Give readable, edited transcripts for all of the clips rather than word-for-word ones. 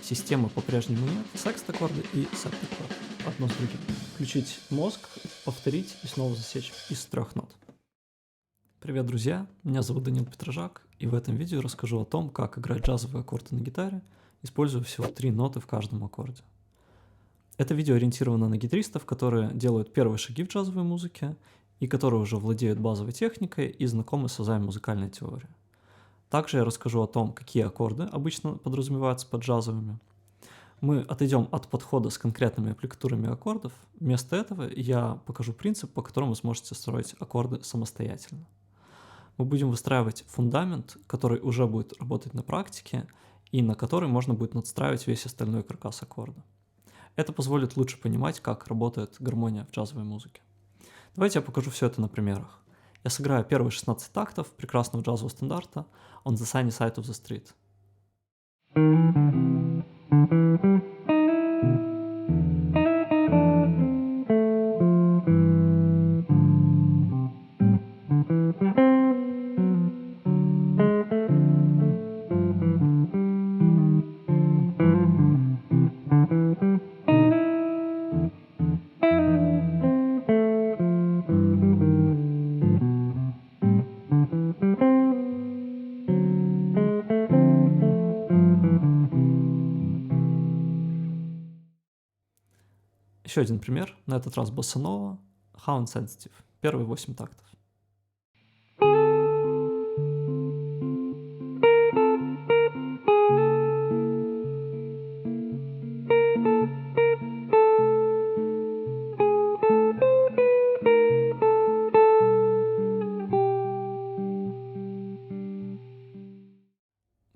Системы по-прежнему нет, секст-аккорды и септаккорды. Одно с другим. Включить мозг, повторить и снова засечь из 3 нот. Привет, друзья! Меня зовут Данил Петрожак, и в этом видео расскажу о том, как играть джазовые аккорды на гитаре, используя всего 3 ноты в каждом аккорде. Это видео ориентировано на гитаристов, которые делают первые шаги в джазовой музыке и которые уже владеют базовой техникой и знакомы с азами музыкальной теории. Также я расскажу о том, какие аккорды обычно подразумеваются под джазовыми. Мы отойдем от подхода с конкретными аппликатурами аккордов. Вместо этого я покажу принцип, по которому вы сможете строить аккорды самостоятельно. Мы будем выстраивать фундамент, который уже будет работать на практике и на который можно будет надстраивать весь остальной каркас аккорда. Это позволит лучше понимать, как работает гармония в джазовой музыке. Давайте я покажу все это на примерах. Я сыграю первые 16 тактов прекрасного джазового стандарта On the Sunny Side of the Street. Еще один пример, на этот раз боссанова, How Insensitive, первые 8 тактов.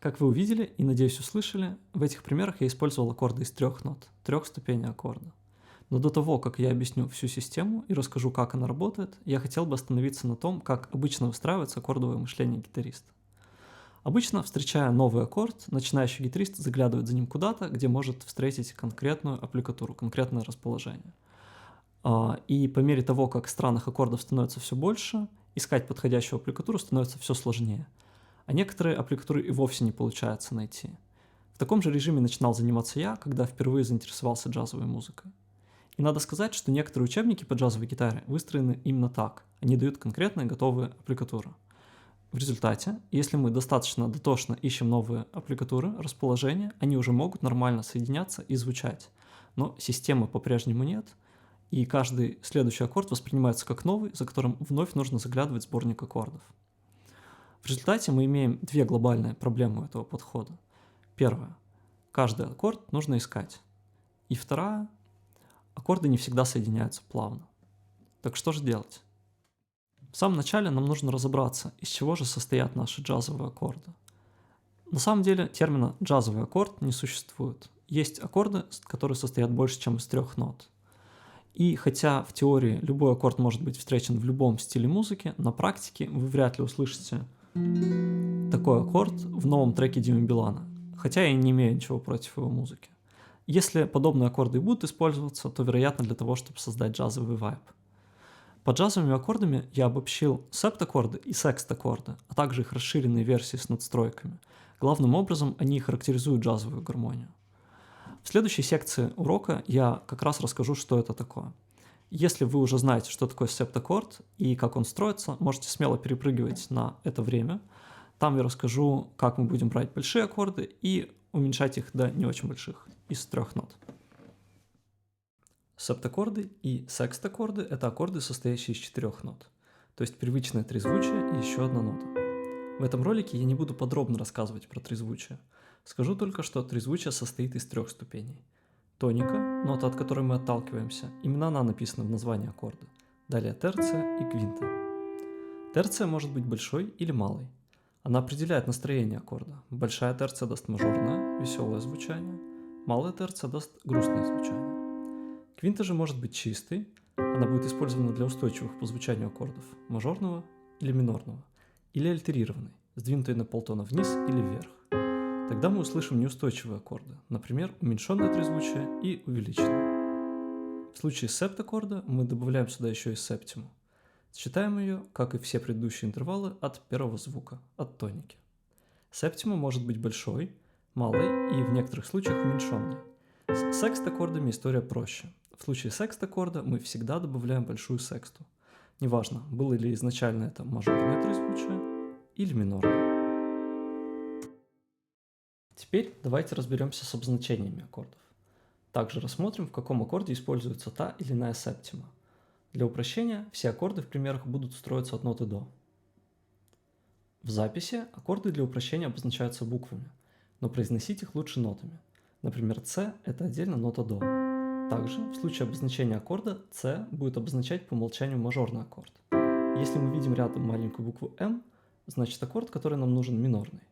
Как вы увидели и, надеюсь, услышали, в этих примерах я использовал аккорды из 3 нот, 3 ступеней аккорда. Но до того, как я объясню всю систему и расскажу, как она работает, я хотел бы остановиться на том, как обычно выстраивается аккордовое мышление гитариста. Обычно, встречая новый аккорд, начинающий гитарист заглядывает за ним куда-то, где может встретить конкретную аппликатуру, конкретное расположение. И по мере того, как странных аккордов становится все больше, искать подходящую аппликатуру становится все сложнее. А некоторые аппликатуры и вовсе не получается найти. В таком же режиме начинал заниматься я, когда впервые заинтересовался джазовой музыкой. И надо сказать, что некоторые учебники по джазовой гитаре выстроены именно так. Они дают конкретные готовые аппликатуры. В результате, если мы достаточно дотошно ищем новые аппликатуры, расположения, они уже могут нормально соединяться и звучать. Но системы по-прежнему нет, и каждый следующий аккорд воспринимается как новый, за которым вновь нужно заглядывать в сборник аккордов. В результате мы имеем две глобальные проблемы этого подхода. Первая. Каждый аккорд нужно искать. И вторая. Аккорды не всегда соединяются плавно. Так что же делать? В самом начале нам нужно разобраться, из чего же состоят наши джазовые аккорды. На самом деле термина «джазовый аккорд» не существует. Есть аккорды, которые состоят больше, чем из 3 нот. И хотя в теории любой аккорд может быть встречен в любом стиле музыки, на практике вы вряд ли услышите такой аккорд в новом треке Димы Билана, хотя я не имею ничего против его музыки. Если подобные аккорды и будут использоваться, то, вероятно, для того, чтобы создать джазовый вайб. Под джазовыми аккордами я обобщил септаккорды и секст-аккорды, а также их расширенные версии с надстройками. Главным образом они характеризуют джазовую гармонию. В следующей секции урока я как раз расскажу, что это такое. Если вы уже знаете, что такое септаккорд и как он строится, можете смело перепрыгивать на это время. Там я расскажу, как мы будем брать большие аккорды и уменьшать их до не очень больших, из 3 нот. Септаккорды и секст-аккорды – это аккорды, состоящие из 4 нот, то есть привычное трезвучие и еще одна нота. В этом ролике я не буду подробно рассказывать про трезвучие. Скажу только, что трезвучие состоит из 3 ступеней. Тоника, нота, от которой мы отталкиваемся, именно она написана в названии аккорда. Далее терция и квинта. Терция может быть большой или малой. Она определяет настроение аккорда. Большая терция даст мажорное, веселое звучание, малая терция даст грустное звучание. Квинта же может быть чистой, она будет использована для устойчивых по звучанию аккордов мажорного или минорного, или альтерированной, сдвинутой на полтона вниз или вверх. Тогда мы услышим неустойчивые аккорды, например, уменьшенное трезвучие и увеличенное. В случае септаккорда мы добавляем сюда еще и септиму. Считаем ее, как и все предыдущие интервалы, от первого звука, от тоники. Септима может быть большой, малой и в некоторых случаях уменьшенной. С секст-аккордами история проще. В случае секст-аккорда мы всегда добавляем большую сексту. Неважно, было ли изначально это мажорное трезвучие или минорное. Теперь давайте разберемся с обозначениями аккордов. Также рассмотрим, в каком аккорде используется та или иная септима. Для упрощения все аккорды в примерах будут строиться от ноты до. В записи аккорды для упрощения обозначаются буквами, но произносить их лучше нотами. Например, C – это отдельно нота до. Также в случае обозначения аккорда C будет обозначать по умолчанию мажорный аккорд. Если мы видим рядом маленькую букву M, значит аккорд, который нам нужен, минорный.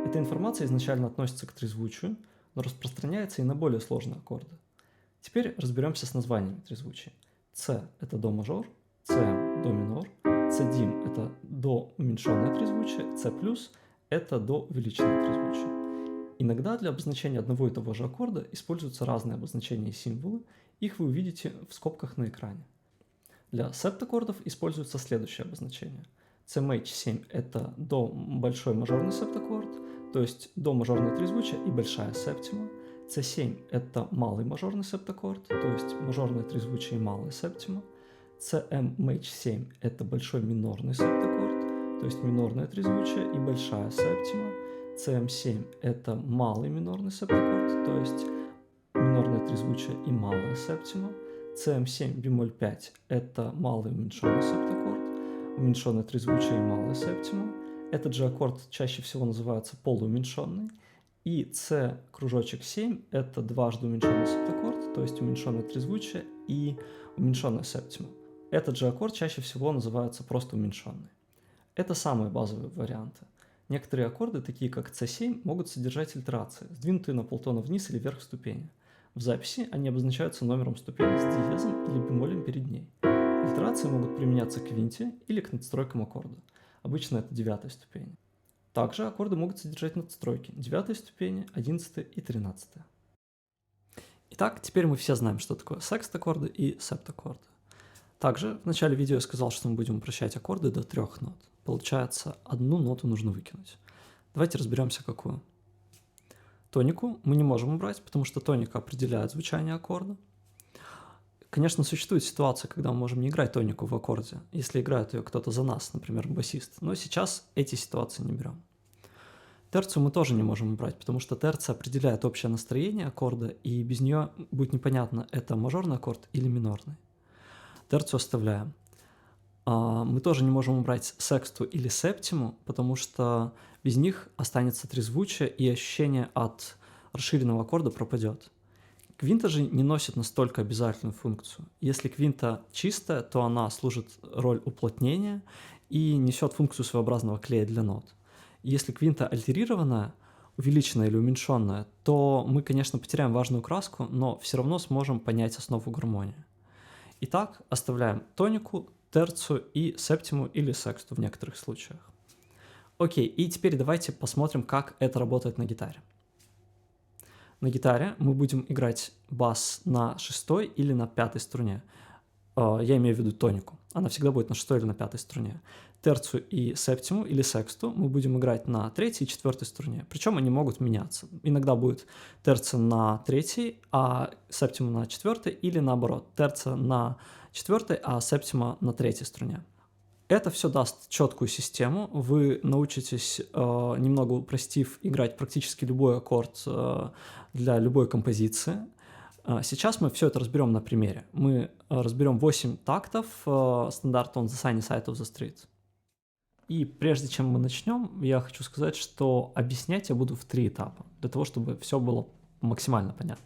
Эта информация изначально относится к трезвучию, но распространяется и на более сложные аккорды. Теперь разберемся с названиями трезвучий. C – это до мажор, Cm – до минор, C-дим – это до уменьшенное трезвучие, C+– это до увеличенное трезвучие. Иногда для обозначения одного и того же аккорда используются разные обозначения и символы, их вы увидите в скобках на экране. Для септаккордов используется следующее обозначение. CMH7 – это до большой мажорный септаккорд, то есть до мажорное трезвучие и большая септима. C7 – это малый мажорный септаккорд, то есть мажорное трезвучие и малая септима. CMH7 – это большой минорный септаккорд, то есть минорное трезвучие и большая септима. CM7 – это малый минорный септаккорд, то есть минорное трезвучие и малая септима. CM7 бемоль 5 – это малый уменьшенный септаккорд, уменьшенное трезвучие и малая септима. Этот же аккорд чаще всего называется полууменьшенный. И C кружочек 7 – это дважды уменьшенный септаккорд, то есть уменьшенное трезвучие и уменьшенная септима. Этот же аккорд чаще всего называется просто уменьшенный. Это самые базовые варианты. Некоторые аккорды, такие как C7, могут содержать альтерации, сдвинутые на полтона вниз или вверх ступени. В записи они обозначаются номером ступени с диезом или бемолем перед ней. Альтерации могут применяться к квинте или к надстройкам аккорда. Обычно это 9-я ступень. Также аккорды могут содержать надстройки 9-й ступени, 11-й и 13-й. Итак, теперь мы все знаем, что такое секст-аккорды и септаккорды. Также в начале видео я сказал, что мы будем упрощать аккорды до 3 нот. Получается, одну ноту нужно выкинуть. Давайте разберемся, какую. Тонику мы не можем убрать, потому что тоника определяет звучание аккорда. Конечно, существует ситуация, когда мы можем не играть тонику в аккорде, если играет ее кто-то за нас, например, басист, но сейчас эти ситуации не берем. Терцию мы тоже не можем убрать, потому что терция определяет общее настроение аккорда, и без нее будет непонятно, это мажорный аккорд или минорный. Терцию оставляем. Мы тоже не можем убрать сексту или септиму, потому что без них останется трезвучие, и ощущение от расширенного аккорда пропадет. Квинта же не носит настолько обязательную функцию. Если квинта чистая, то она служит роль уплотнения и несет функцию своеобразного клея для нот. Если квинта альтерированная, увеличенная или уменьшенная, то мы, конечно, потеряем важную краску, но все равно сможем понять основу гармонии. Итак, оставляем тонику, терцию и септиму или сексту в некоторых случаях. Окей, и теперь давайте посмотрим, как это работает на гитаре. На гитаре мы будем играть бас на 6-й или на 5-й струне. Я имею в виду тонику. Она всегда будет на 6-й или на 5-й струне. Терцию и септиму или сексту мы будем играть на 3-й и 4-й струне. Причем они могут меняться. Иногда будет терция на 3-й, а септима на 4-й, или наоборот, терция на 4-й, а септима на 3-й струне. Это все даст четкую систему. Вы научитесь, немного упростив, играть практически любой аккорд для любой композиции. Сейчас мы все это разберем на примере. Мы разберем 8 тактов стандарта On the Sunny Side of the Street. И прежде чем мы начнем, я хочу сказать, что объяснять я буду в 3 этапа, для того, чтобы все было максимально понятно.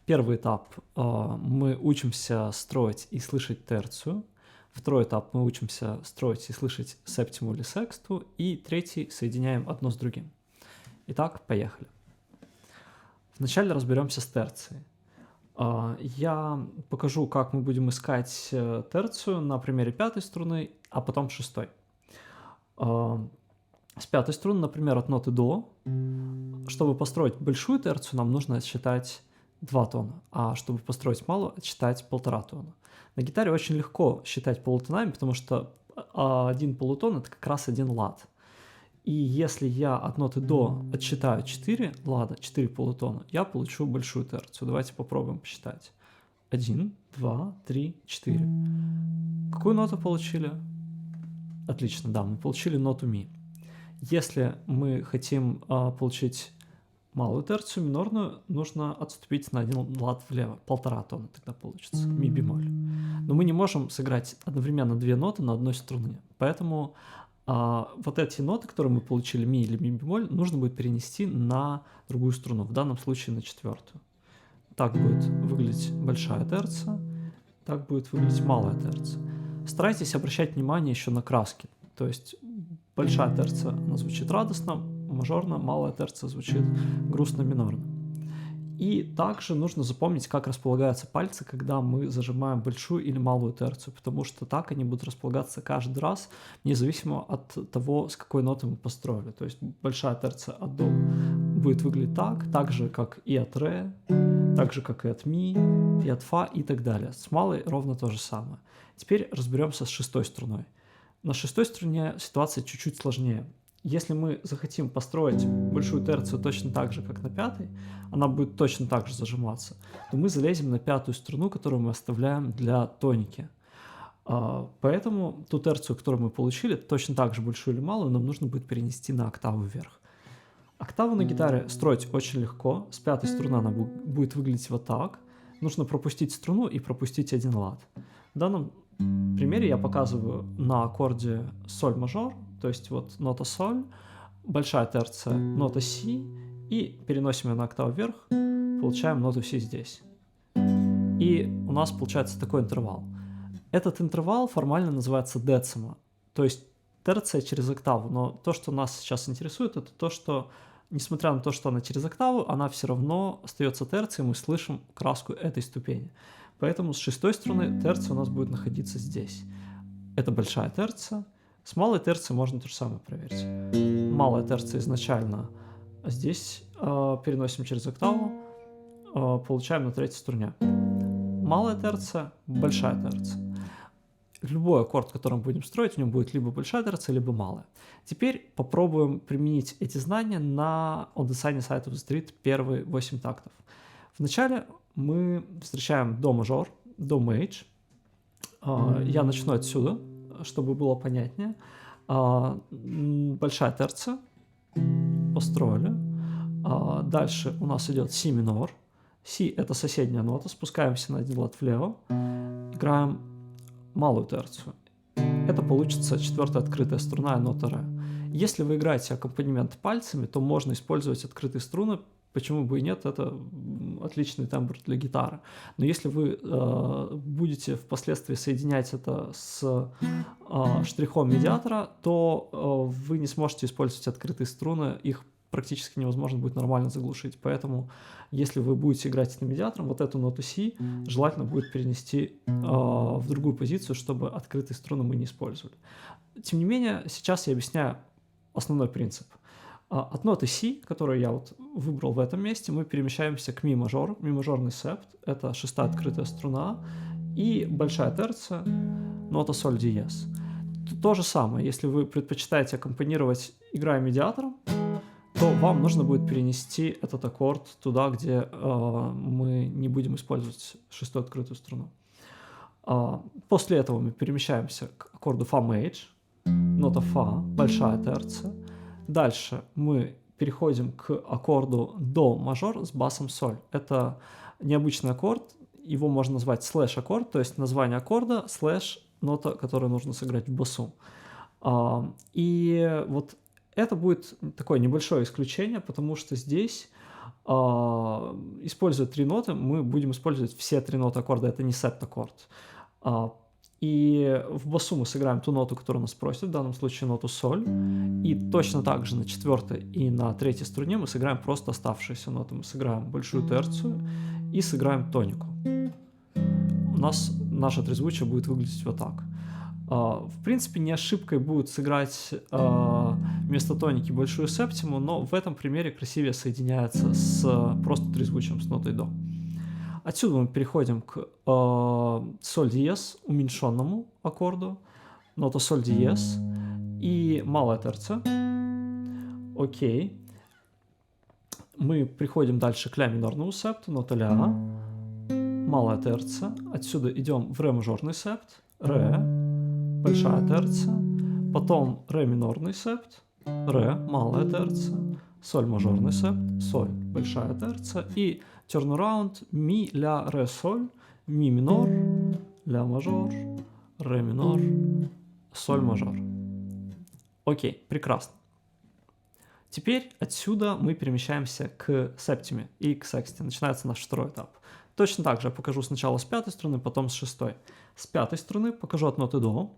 Первый этап мы учимся строить и слышать терцию. Второй этап мы учимся строить и слышать септиму или сексту. И третий соединяем одно с другим. Итак, поехали. Вначале разберемся с терцией. Я покажу, как мы будем искать терцию на примере 5-й струны, а потом 6-й. С 5-й струны, например, от ноты до. Чтобы построить большую терцию, нам нужно отсчитать 2 тона, а чтобы построить малую, отсчитать 1,5 тона. На гитаре очень легко считать полутонами, потому что один полутон – это как раз 1 лад. И если я от ноты до отсчитаю 4 лада, 4 полутона, я получу большую терцию. Давайте попробуем посчитать. 1, 2, 3, 4. Какую ноту получили? Отлично, да, мы получили ноту ми. Если мы хотим получить малую терцию, минорную, нужно отступить на 1 лад влево, 1,5 тона тогда получится, ми бемоль. Но мы не можем сыграть одновременно 2 ноты на одной струне, поэтому вот эти ноты, которые мы получили, ми или ми бемоль, нужно будет перенести на другую струну, в данном случае на 4-ю. Так будет выглядеть большая терция, так будет выглядеть малая терция. Старайтесь обращать внимание еще на краски, то есть большая терция, она звучит радостно, мажорно, малая терция звучит грустно-минорно. И также нужно запомнить, как располагаются пальцы, когда мы зажимаем большую или малую терцию, потому что так они будут располагаться каждый раз, независимо от того, с какой ноты мы построили. То есть большая терция от до будет выглядеть так же, как и от ре, так же, как и от ми, и от фа и так далее. С малой ровно то же самое. Теперь разберемся с 6-й струной. На 6-й струне ситуация чуть-чуть сложнее. Если мы захотим построить большую терцию точно так же, как на 5-й, она будет точно так же зажиматься, то мы залезем на 5-ю струну, которую мы оставляем для тоники. Поэтому ту терцию, которую мы получили, точно так же большую или малую, нам нужно будет перенести на октаву вверх. Октаву на гитаре строить очень легко. С 5-й струны она будет выглядеть вот так. Нужно пропустить струну и пропустить 1 лад. В данном примере я показываю на аккорде соль мажор, то есть вот нота соль, большая терция, нота си, и переносим ее на октаву вверх, получаем ноту си здесь. И у нас получается такой интервал. Этот интервал формально называется децима, то есть терция через октаву, но то, что нас сейчас интересует, это то, что, несмотря на то, что она через октаву, она все равно остается терцией, мы слышим краску этой ступени. Поэтому с 6-й струны терция у нас будет находиться здесь. Это большая терция. С малой терцией можно то же самое проверить. Малая терция изначально здесь переносим через октаву, получаем на 3-й струне. Малая терция, большая терция. Любой аккорд, который мы будем строить, у него будет либо большая терция, либо малая. Теперь попробуем применить эти знания на On the Sunny Side of the Street первые 8 тактов. Вначале мы встречаем до мажор, до мейдж. Я начну отсюда, чтобы было понятнее. Большая терция. Построили. Дальше у нас идет си минор. Си — это соседняя нота. Спускаемся на 1 лад влево. Играем малую терцию. Это получится 4-я открытая струна и нота ре. Если вы играете аккомпанемент пальцами, то можно использовать открытые струны. Почему бы и нет, это отличный тембр для гитары. Но если вы будете впоследствии соединять это с штрихом медиатора, то вы не сможете использовать открытые струны, их практически невозможно будет нормально заглушить. Поэтому, если вы будете играть этим медиатором, вот эту ноту си желательно будет перенести в другую позицию, чтобы открытые струны мы не использовали. Тем не менее, сейчас я объясняю основной принцип. От ноты си, которую я вот выбрал в этом месте, мы перемещаемся к ми мажор, ми мажорный септ, это 6-я открытая струна, и большая терция, нота соль диез. То же самое, если вы предпочитаете аккомпанировать, играя медиатором, то вам нужно будет перенести этот аккорд туда, где мы не будем использовать 6-ю открытую струну. После этого мы перемещаемся к аккорду фа мейдж, нота фа, большая терция. Дальше мы переходим к аккорду до мажор с басом соль. Это необычный аккорд, его можно назвать слэш-аккорд, то есть название аккорда слэш нота, которую нужно сыграть в басу. И вот это будет такое небольшое исключение, потому что здесь, используя 3 ноты, мы будем использовать все 3 ноты аккорда, это не септ-аккорд. И в басу мы сыграем ту ноту, которую нас просят, в данном случае ноту соль. И точно так же на 4-й и на 3-й струне мы сыграем просто оставшиеся ноты. Мы сыграем большую терцию и сыграем тонику. У нас наше трезвучие будет выглядеть вот так. В принципе, не ошибкой будет сыграть вместо тоники большую септиму, но в этом примере красивее соединяется с просто трезвучием, с нотой до. Отсюда мы переходим к соль диез, уменьшенному аккорду, нота соль диез и малая терция, Окей. Мы приходим дальше к ля минорному септу, нота ля, малая терция. Отсюда идем в ре мажорный септ, ре, большая терция. Потом ре минорный септ, ре, малая терция. Соль мажорный септ, соль, большая терция. И turnaround ми, ля, ре, соль, ми минор, ля мажор, ре минор, соль мажор. Окей, прекрасно. Теперь отсюда мы перемещаемся к септиме и к сексте. Начинается наш второй этап. Точно так же я покажу сначала с пятой струны, потом с шестой. С пятой струны покажу от ноты до.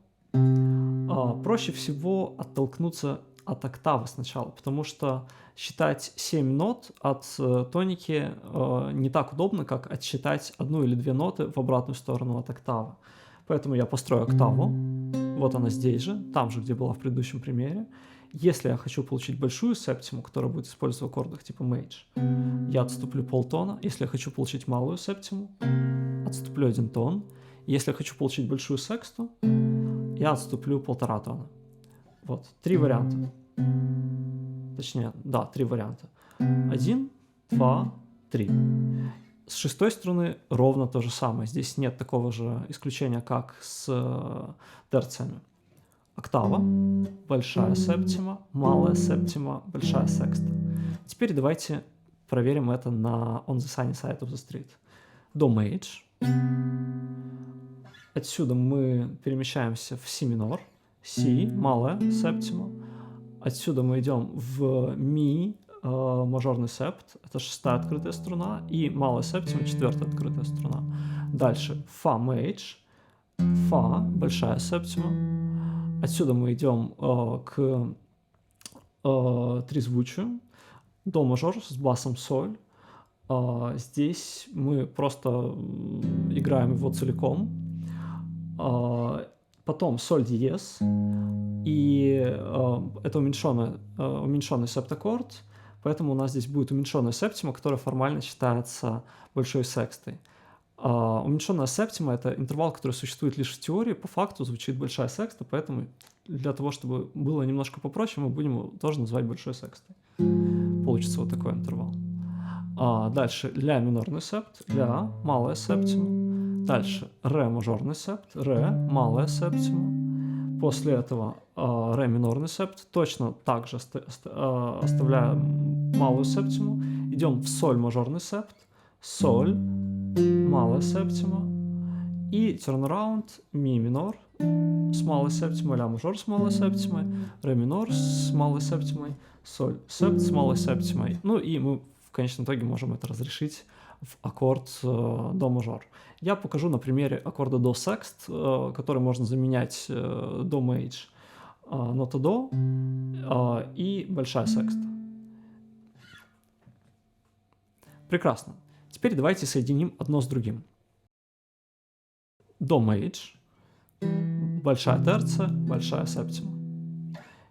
Проще всего оттолкнуться от октавы сначала, потому что считать 7 нот от тоники не так удобно, как отсчитать одну или две ноты в обратную сторону от октавы. Поэтому я построю октаву. Вот она здесь же, там же, где была в предыдущем примере. Если я хочу получить большую септиму, которая будет использоваться в аккордах типа мейдж, я отступлю полтона. Если я хочу получить малую септиму, отступлю 1 тон. Если я хочу получить большую сексту, я отступлю 1,5 тона. Вот, 3 варианта. Точнее, да, 3 варианта. 1, 2, 3. С шестой струны ровно то же самое. Здесь нет такого же исключения, как с терциями. Октава, большая септима, малая септима, большая секста. Теперь давайте проверим это на On the Sunny Side of the Street. До мейдж. Отсюда мы перемещаемся в си минор. Си, малая септима. Отсюда мы идем в ми, мажорный септ, это шестая открытая струна, и малая септима, четвертая открытая струна. Дальше фа мейдж, фа, большая септима. Отсюда мы идем к тризвучию, до мажор с басом соль. Здесь мы просто играем его целиком. Потом соль диез, и это уменьшенный септаккорд, поэтому у нас здесь будет уменьшенная септима, которая формально считается большой секстой. Уменьшенная септима — это интервал, который существует лишь в теории, по факту звучит большая секста, поэтому для того, чтобы было немножко попроще, мы будем его тоже называть большой секстой. Получится вот такой интервал. Дальше ля минорный септ, ля, малая септима. Дальше ре мажорный септ, ре, малая септима. После этого ре минорный септ, точно так же оставляем малую септиму. Идем в соль мажорный септ, соль, малая септима. И turnaround ми минор с малой септимой, ля мажор с малой септимой, ре минор с малой септимой, соль септ с малой септимой. Ну и мы в конечном итоге можем это разрешить в аккорд до мажор. Я покажу на примере аккорда до секст, который можно заменять до мейдж, нота до и большая секста. Прекрасно. Теперь давайте соединим одно с другим. До мейдж, большая терция, большая септима.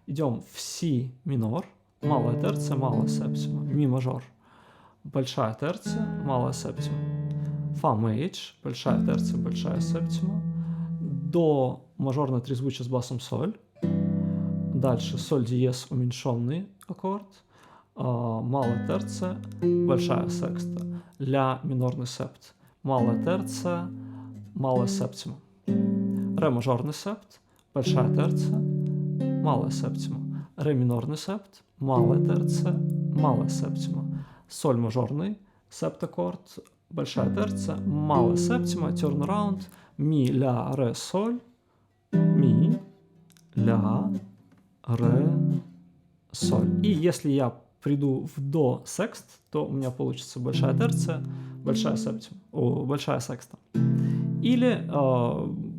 Идем в си минор, малая терция, малая септима, ми мажор, большая терция, малая септима. Фа мейдж, большая терция, большая септима. До мажорное трезвучие с басом соль. Дальше соль диез, уменьшенный аккорд. Малая терция, большая секста. Ля минорный септ, малая терция, малая септима. Ре мажорный септ, большая терция, малая септима. Ре минорный септ, малая терция, малая септима. Соль мажорный септаккорд, большая терция, малая септима, turnaround, ми, ля, ре, соль, ми, ля, ре, соль. И если я приду в до секст, то у меня получится большая терция, большая септима, большая секста. Или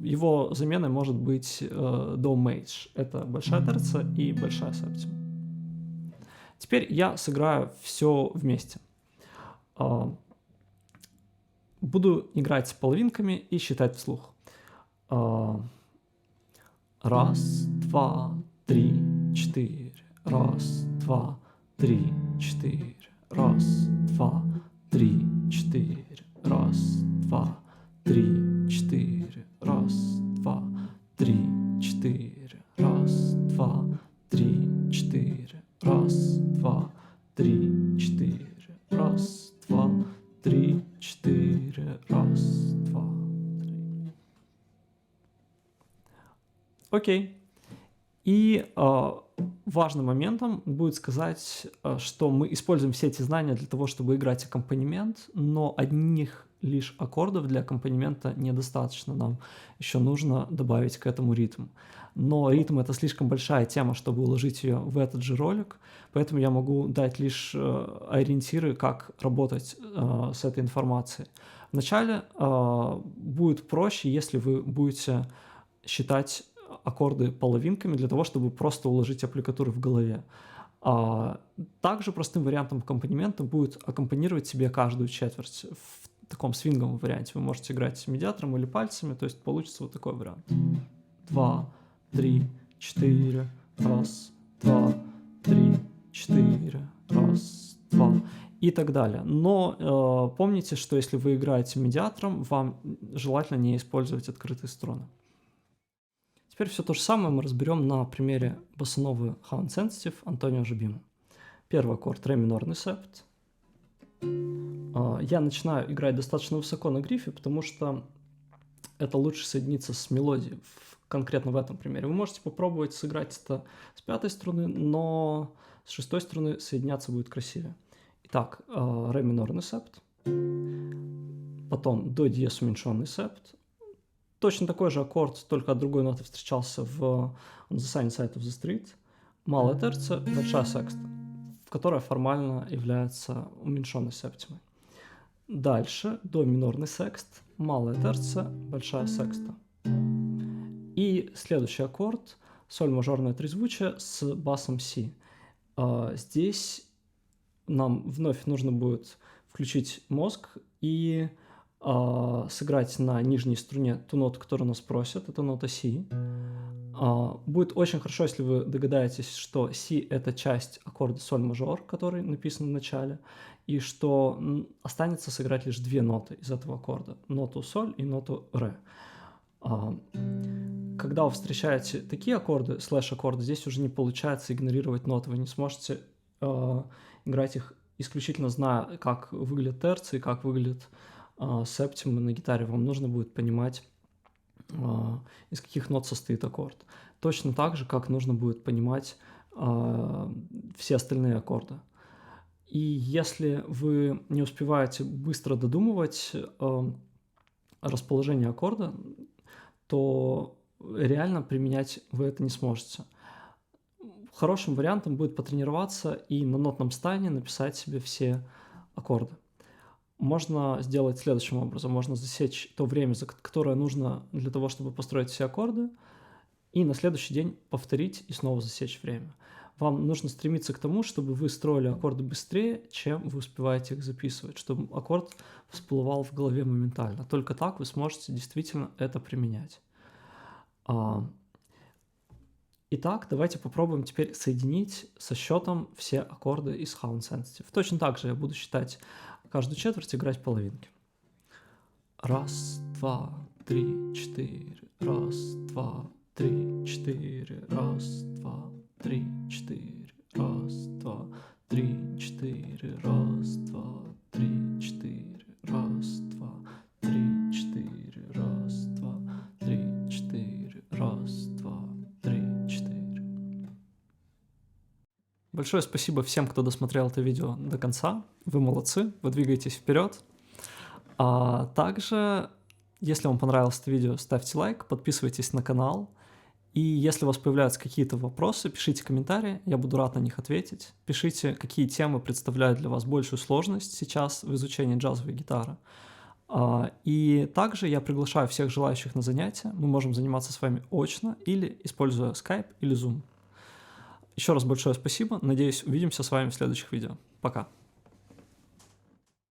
его заменой может быть до мейдж. Это большая терция и большая септима. Теперь я сыграю все вместе. Буду играть половинками и считать вслух. 1, 2, 3, 4. 1, 2, 3, 4. 1, 2, 3, 4. 1, 2, 3, 4. 1, 2, 3, 4. 1, 2, 3, 4. 1, 4, раз, 2, 3. Окей. И важным моментом будет сказать, что мы используем все эти знания для того, чтобы играть аккомпанемент, но одних лишь аккордов для аккомпанемента недостаточно. Нам еще нужно добавить к этому ритм. Но ритм — это слишком большая тема, чтобы уложить ее в этот же ролик, поэтому я могу дать лишь ориентиры, как работать с этой информацией. Вначале будет проще, если вы будете считать аккорды половинками для того, чтобы просто уложить аппликатуры в голове. Также простым вариантом аккомпанемента будет аккомпанировать себе каждую четверть в таком свинговом варианте. Вы можете играть медиатором или пальцами, то есть получится вот такой вариант. 2, 3, 4, раз, 2, 3, 4, раз, 2 и так далее. Но помните, что если вы играете медиатором, вам желательно не использовать открытые струны. Теперь все то же самое мы разберем на примере боссановы How Insensitive Антонио Жобима. Первый аккорд — ре минорный септ. Я начинаю играть достаточно высоко на грифе, потому что это лучше соединиться с мелодией, конкретно в этом примере. Вы можете попробовать сыграть это с пятой струны, но с шестой струны соединяться будет красивее. Итак, ре минорный септ, потом до диез уменьшенный септ. Точно такой же аккорд, только от другой ноты встречался в On the Sunny Side of the Street. Малая терция, большая секста, которая формально является уменьшенной септимой. Дальше до минорный секст, малая терция, большая секста. И следующий аккорд — соль мажорное трезвучие с басом си. Здесь нам вновь нужно будет включить мозг и сыграть на нижней струне ту ноту, которую нас просят, это нота си. Будет очень хорошо, если вы догадаетесь, что си — это часть аккорда соль мажор, который написан в начале, и что останется сыграть лишь две ноты из этого аккорда — ноту соль и ноту ре. Когда вы встречаете такие аккорды, слэш-аккорды, здесь уже не получается игнорировать ноты, вы не сможете играть их исключительно зная, как выглядят терции, как выглядят септимы на гитаре. Вам нужно будет понимать, из каких нот состоит аккорд. Точно так же, как нужно будет понимать все остальные аккорды. И если вы не успеваете быстро додумывать расположение аккорда, то реально применять вы это не сможете. Хорошим вариантом будет потренироваться и на нотном стане написать себе все аккорды. Можно сделать следующим образом. Можно засечь то время, которое нужно для того, чтобы построить все аккорды, и на следующий день повторить и снова засечь время. Вам нужно стремиться к тому, чтобы вы строили аккорды быстрее, чем вы успеваете их записывать, чтобы аккорд всплывал в голове моментально. Только так вы сможете действительно это применять. Итак, давайте попробуем теперь соединить со счетом все аккорды из How Insensitive. Точно так же я буду считать каждую четверть, играть половинки. Раз, два, три, четыре. Раз, два, три, четыре. Раз, два, три, четыре. Раз, два, три, четыре. Раз, два, три, четыре. Раз, два, три, четыре. Раз, два, три, четыре. Раз, два, три, четыре. Большое спасибо всем, кто досмотрел это видео до конца. Вы молодцы, вы двигаетесь вперед. А также, если вам понравилось это видео, ставьте лайк, подписывайтесь на канал. И если у вас появляются какие-то вопросы, пишите комментарии, я буду рад на них ответить. Пишите, какие темы представляют для вас большую сложность сейчас в изучении джазовой гитары. И также я приглашаю всех желающих на занятия. Мы можем заниматься с вами очно или используя Skype или Zoom. Еще раз большое спасибо. Надеюсь, увидимся с вами в следующих видео. Пока.